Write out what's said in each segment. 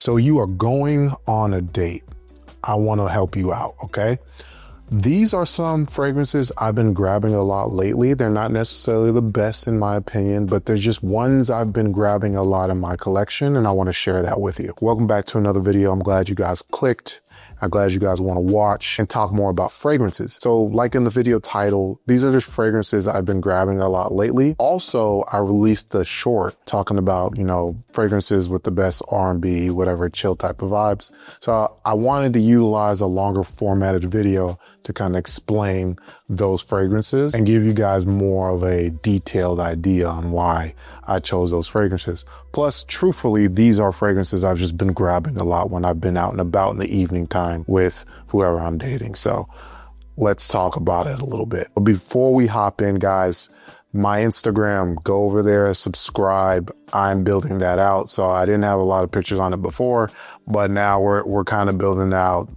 So you are going on a date. I want to help you out, okay? These are some fragrances I've been grabbing a lot lately. They're not necessarily the best in my opinion, but they're just ones I've been grabbing a lot in my collection, and I want to share that with you. Welcome back to another video. I'm glad you guys clicked. I'm glad you guys want to watch and talk more about fragrances. So like in the video title, these are just fragrances I've been grabbing a lot lately. Also, I released a short talking about, fragrances with the best R&B, whatever, chill type of vibes. So I wanted to utilize a longer formatted video to kind of explain those fragrances and give you guys more of a detailed idea on why I chose those fragrances. Plus, truthfully, these are fragrances I've just been grabbing a lot when I've been out and about in the evening time with whoever I'm dating. So let's talk about it a little bit. But before we hop in, guys, my Instagram, go over there, subscribe. I'm building that out. So I didn't have a lot of pictures on it before, but now we're kind of building it out.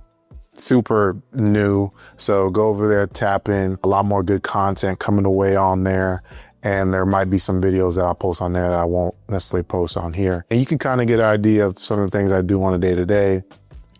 Super new. So go over there, tap in. A lot more good content coming away on there. And there might be some videos that I'll post on there that I won't necessarily post on here. And you can kind of get an idea of some of the things I do on a day-to-day.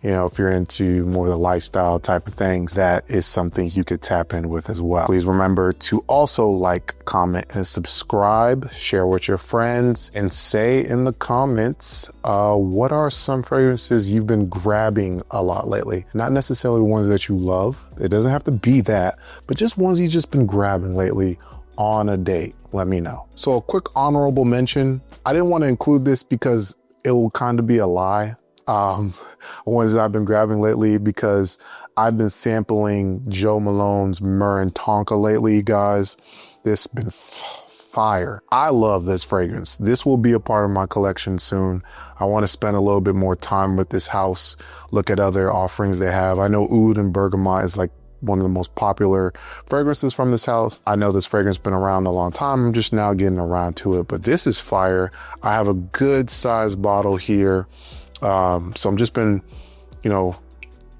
If you're into more of the lifestyle type of things, that is something you could tap in with as well. Please remember to also like, comment, and subscribe, share with your friends, and say in the comments, what are some fragrances you've been grabbing a lot lately? Not necessarily ones that you love. It doesn't have to be that, but just ones you've just been grabbing lately on a date. Let me know. So a quick honorable mention. I didn't want to include this because it will kind of be a lie. Ones that I've been grabbing lately because I've been sampling Joe Malone's Myrrh Tonka lately, guys. This has been fire. I love this fragrance. This will be a part of my collection soon. I want to spend a little bit more time with this house, look at other offerings they have. I know Oud and Bergamot is like one of the most popular fragrances from this house. I know this fragrance has been around a long time. I'm just now getting around to it, but this is fire. I have a good sized bottle here. So I'm just been,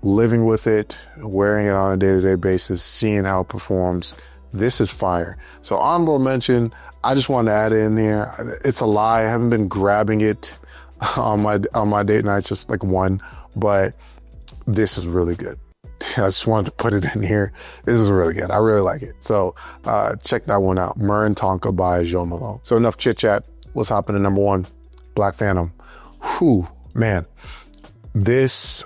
living with it, wearing it on a day-to-day basis, seeing how it performs. This is fire. So honorable mention, I just wanted to add it in there. It's a lie. I haven't been grabbing it on my date nights, just like one, but this is really good. I just wanted to put it in here. This is really good. I really like it. So check that one out. Myrrh Tonka by Joe Malone. So enough chit chat. Let's hop into number one, Black Phantom. Whew. Man, this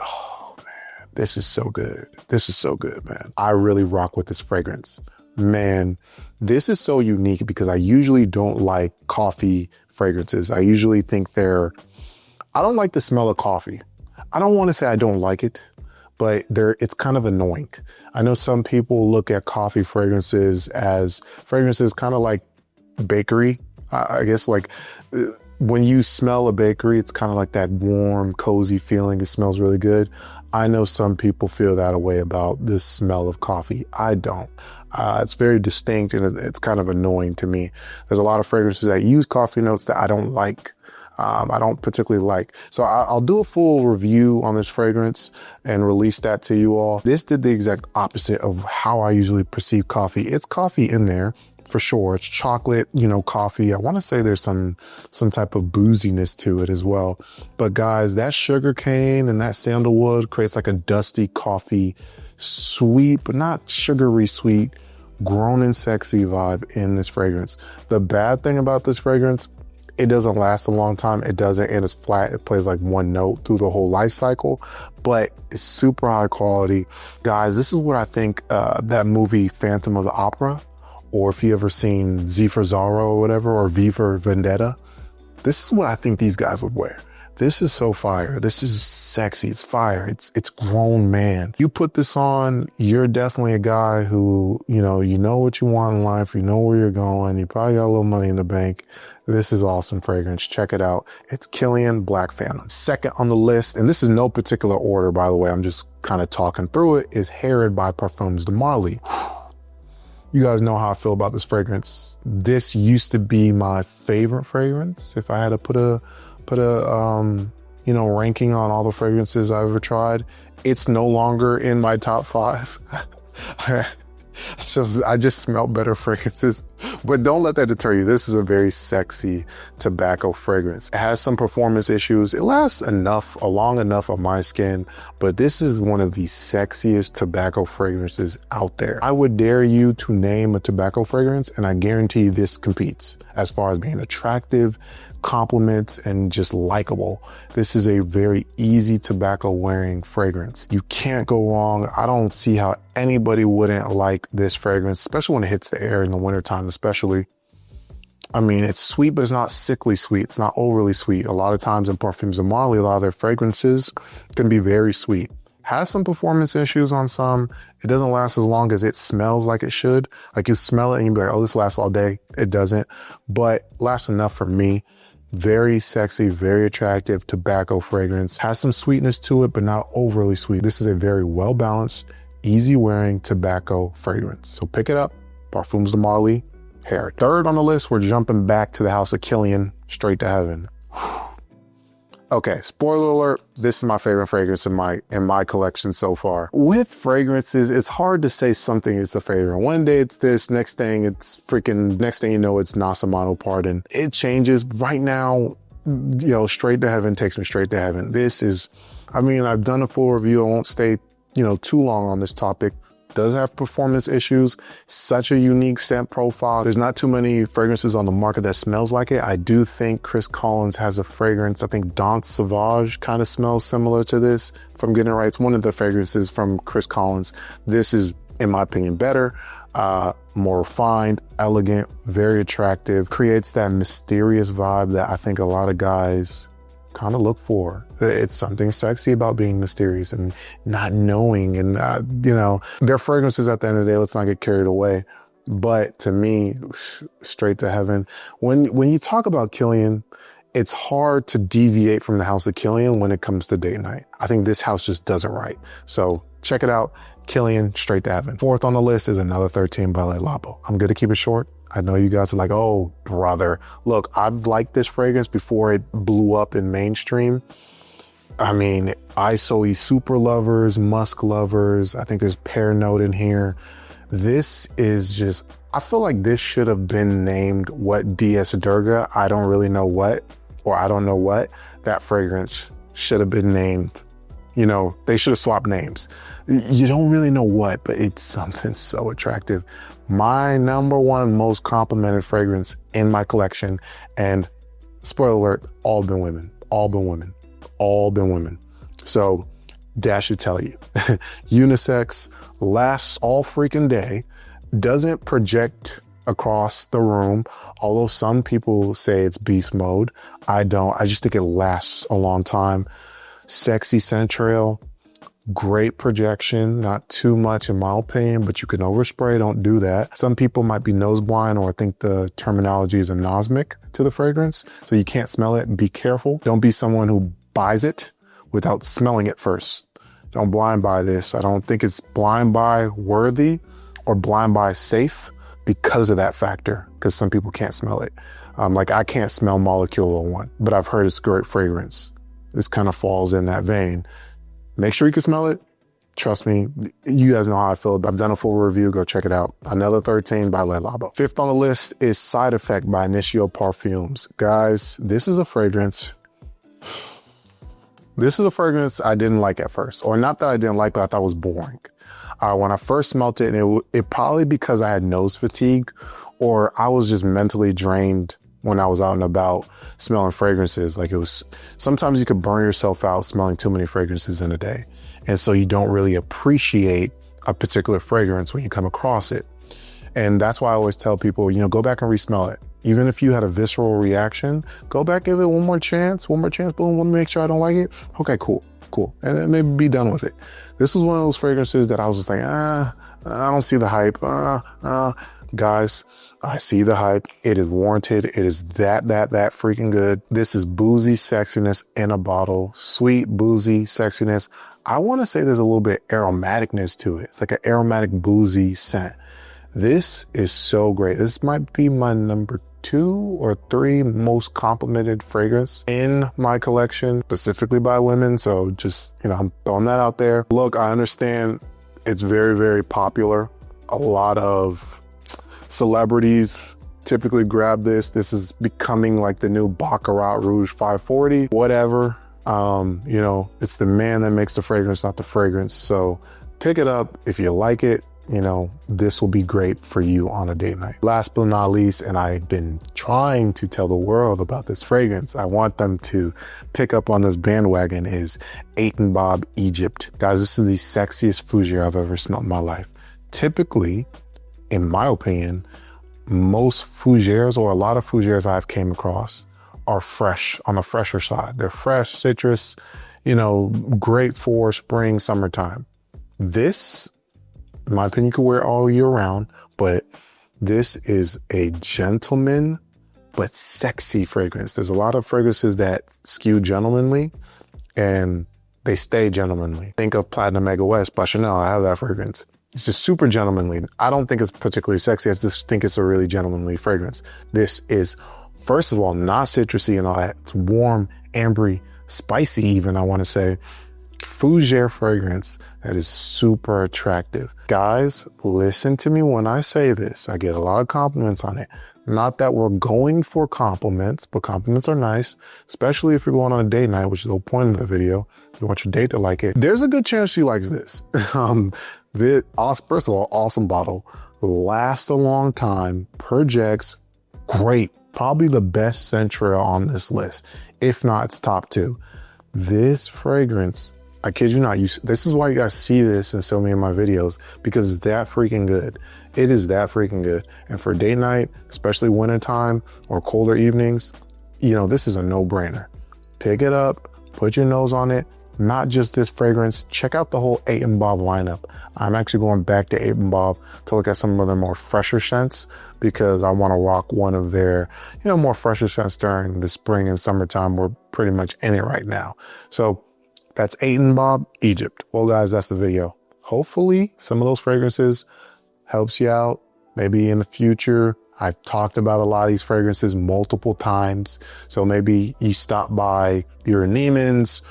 is so good. This is so good, man. I really rock with this fragrance. Man, this is so unique because I usually don't like coffee fragrances. I usually think I don't like the smell of coffee. I don't want to say I don't like it, but it's kind of annoying. I know some people look at coffee fragrances as fragrances kind of like bakery. I guess like when you smell a bakery, it's kind of like that warm, cozy feeling. It smells really good. I know some people feel that way about the smell of coffee. I don't. It's very distinct and it's kind of annoying to me. There's a lot of fragrances that use coffee notes that I don't like. I don't particularly like. So I'll do a full review on this fragrance and release that to you all. This did the exact opposite of how I usually perceive coffee. It's coffee in there. For sure. It's chocolate, coffee. I want to say there's some type of booziness to it as well. But guys, that sugar cane and that sandalwood creates like a dusty coffee, sweet, but not sugary sweet, grown and sexy vibe in this fragrance. The bad thing about this fragrance, it doesn't last a long time. It doesn't, and it's flat. It plays like one note through the whole life cycle, but it's super high quality. Guys, this is what I think that movie Phantom of the Opera, or if you ever seen Z for Zorro or whatever, or V for Vendetta, this is what I think these guys would wear. This is so fire. This is sexy. It's fire. It's grown man. You put this on, you're definitely a guy who, you know what you want in life. You know where you're going. You probably got a little money in the bank. This is awesome fragrance. Check it out. It's Kilian Black Phantom. Second on the list, and this is no particular order, by the way, I'm just kind of talking through it, is Herod by Parfums de Marly. You guys know how I feel about this fragrance. This used to be my favorite fragrance. If I had to put a ranking on all the fragrances I've ever tried, it's no longer in my top 5. I just smell better fragrances, but don't let that deter you. This is a very sexy tobacco fragrance. It has some performance issues. It lasts long enough on my skin, but this is one of the sexiest tobacco fragrances out there. I would dare you to name a tobacco fragrance, and I guarantee this competes as far as being attractive, compliments, and just likable. This is a very easy tobacco wearing fragrance. You can't go wrong. I don't see how anybody wouldn't like this fragrance, especially when it hits the air in the wintertime, especially. I mean, it's sweet, but it's not sickly sweet. It's not overly sweet. A lot of times in Parfums de Marly, a lot of their fragrances can be very sweet. Has some performance issues on some. It doesn't last as long as it smells like it should. Like you smell it and you be like, oh, this lasts all day. It doesn't, but lasts enough for me. Very sexy, very attractive tobacco fragrance. Has some sweetness to it, but not overly sweet. This is a very well-balanced, easy-wearing tobacco fragrance. So pick it up, Parfums de Marly, hair. Third on the list, we're jumping back to the house of Kilian, straight to heaven. Okay, spoiler alert, this is my favorite fragrance in my collection so far. With fragrances, it's hard to say something is a favorite. One day it's this, next thing you know, it's Nasamano Pardon. It changes. Right now, you know, Straight to Heaven takes me straight to heaven. This is, I mean, I've done a full review. I won't stay, you know, too long on this topic. Does have performance issues, such a unique scent profile. There's not too many fragrances on the market that smells like it. I do think Chris Collins has a fragrance. I think Danse Sauvage kind of smells similar to this. If I'm getting it right, it's one of the fragrances from Chris Collins. This is, in my opinion, better, more refined, elegant, very attractive, creates that mysterious vibe that I think a lot of guys kind of look for. It's something sexy about being mysterious and not knowing, and you know, their fragrances at the end of the day, let's not get carried away. But to me, Straight to Heaven. When you talk about Kilian, it's hard to deviate from the house of Kilian when it comes to date night. I think this house just does it right. So check it out, Kilian, Straight to Heaven. Fourth on the list is Another 13 by Labo. I'm going to keep it short. I know you guys are like, oh, brother. Look, I've liked this fragrance before it blew up in mainstream. I mean, ISOE super lovers, musk lovers. I think there's pear note in here. This is just, I feel like this should have been named What DS Durga. I don't really know what, or I don't know what. That fragrance should have been named. You know, they should have swapped names. You don't really know what, but it's something so attractive. My number one most complimented fragrance in my collection, and spoiler alert, all been women. So Dash should tell you, unisex, lasts all freaking day, doesn't project across the room. Although some people say it's beast mode, I don't. I just think it lasts a long time. Sexy scent trail, great projection, not too much in my opinion, but you can overspray, don't do that. Some people might be nose blind, or think the terminology is anosmic to the fragrance, so you can't smell it. Be careful. Don't be someone who buys it without smelling it first. Don't blind buy this. I don't think it's blind buy worthy or blind buy safe because of that factor, because some people can't smell it. Like I can't smell Molecule 01, but I've heard it's a great fragrance. This kind of falls in that vein. Make sure you can smell it. Trust me, you guys know how I feel. I've done a full review. Go check it out. Another 13 by Labo. Fifth on the list is Side Effect by Initio Parfums. Guys, this is a fragrance. This is a fragrance I didn't like at first, or not that I didn't like, but I thought it was boring. When I first smelt it, and it probably because I had nose fatigue, or I was just mentally drained when I was out and about smelling fragrances. Like it was, sometimes you could burn yourself out smelling too many fragrances in a day. And so you don't really appreciate a particular fragrance when you come across it. And that's why I always tell people, you know, go back and re-smell it. Even if you had a visceral reaction, go back, give it one more chance, boom, let me make sure I don't like it. Okay, cool. And then maybe be done with it. This was one of those fragrances that I was just like, I don't see the hype. Guys, I see the hype. It is warranted. It is that freaking good. This is boozy sexiness in a bottle. Sweet, boozy sexiness. I want to say there's a little bit aromaticness to it. It's like an aromatic, boozy scent. This is so great. This might be my number 2 or 3 most complimented fragrance in my collection, specifically by women. So just, you know, I'm throwing that out there. Look, I understand it's very, very popular A lot of celebrities typically grab this. This is becoming like the new Baccarat Rouge 540, whatever. You know, it's the man that makes the fragrance, not the fragrance. So pick it up if you like it. You know, this will be great for you on a date night. Last but not least, and I've been trying to tell the world about this fragrance, I want them to pick up on this bandwagon, is 8 and Bob Egypt. Guys, this is the sexiest fougere I've ever smelled in my life. Typically, in my opinion, most fougères, or a lot of fougères I've came across, are fresh, on the fresher side. They're fresh, citrus, you know, great for spring, summertime. This, in my opinion, you can wear all year round, but this is a gentleman but sexy fragrance. There's a lot of fragrances that skew gentlemanly and they stay gentlemanly. Think of Platinum Mega West by Chanel. I have that fragrance. It's just super gentlemanly. I don't think it's particularly sexy. I just think it's a really gentlemanly fragrance. This is, first of all, not citrusy and all that. It's warm, ambery, spicy even, I want to say. Fougere fragrance that is super attractive. Guys, listen to me when I say this. I get a lot of compliments on it. Not that we're going for compliments, but compliments are nice, especially if you're going on a date night, which is the whole point of the video. You want your date to like it. There's a good chance she likes this. First of all, awesome bottle. Lasts a long time. Projects great. Probably the best scent trail on this list. If not, it's top 2. This fragrance, I kid you not, this is why you guys see this in so many of my videos, because it's that freaking good. It is that freaking good. And for date night, especially wintertime or colder evenings, you know, this is a no-brainer. Pick it up, put your nose on it. Not just this fragrance, check out the whole 8 and Bob lineup. I'm actually going back to 8 and Bob to look at some of their more fresher scents, because I want to rock one of their, you know, more fresher scents during the spring and summertime. We're pretty much in it right now. So that's 8 and Bob Egypt. Well, guys, that's the video. Hopefully some of those fragrances helps you out. Maybe in the future, I've talked about a lot of these fragrances multiple times. So maybe you stop by your Neiman's,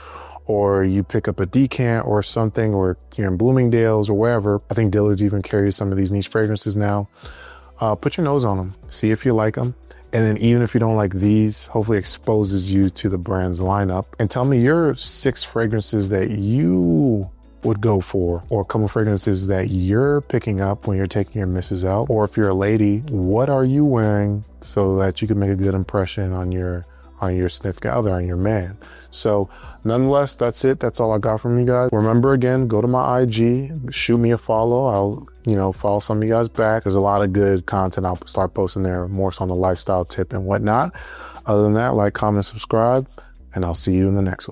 or you pick up a decant or something, or you're in Bloomingdale's or wherever. I think Dillard's even carries some of these niche fragrances now. Put your nose on them, see if you like them. And then even if you don't like these, hopefully exposes you to the brand's lineup. And tell me your 6 fragrances that you would go for, or a couple fragrances that you're picking up when you're taking your missus out. Or if you're a lady, what are you wearing so that you can make a good impression on your significant other, on your man. So nonetheless, that's it. That's all I got from you guys. Remember, again, go to my IG, shoot me a follow. I'll, you know, follow some of you guys back. There's a lot of good content I'll start posting there, more so on the lifestyle tip and whatnot. Other than that, like, comment, subscribe, and I'll see you in the next one.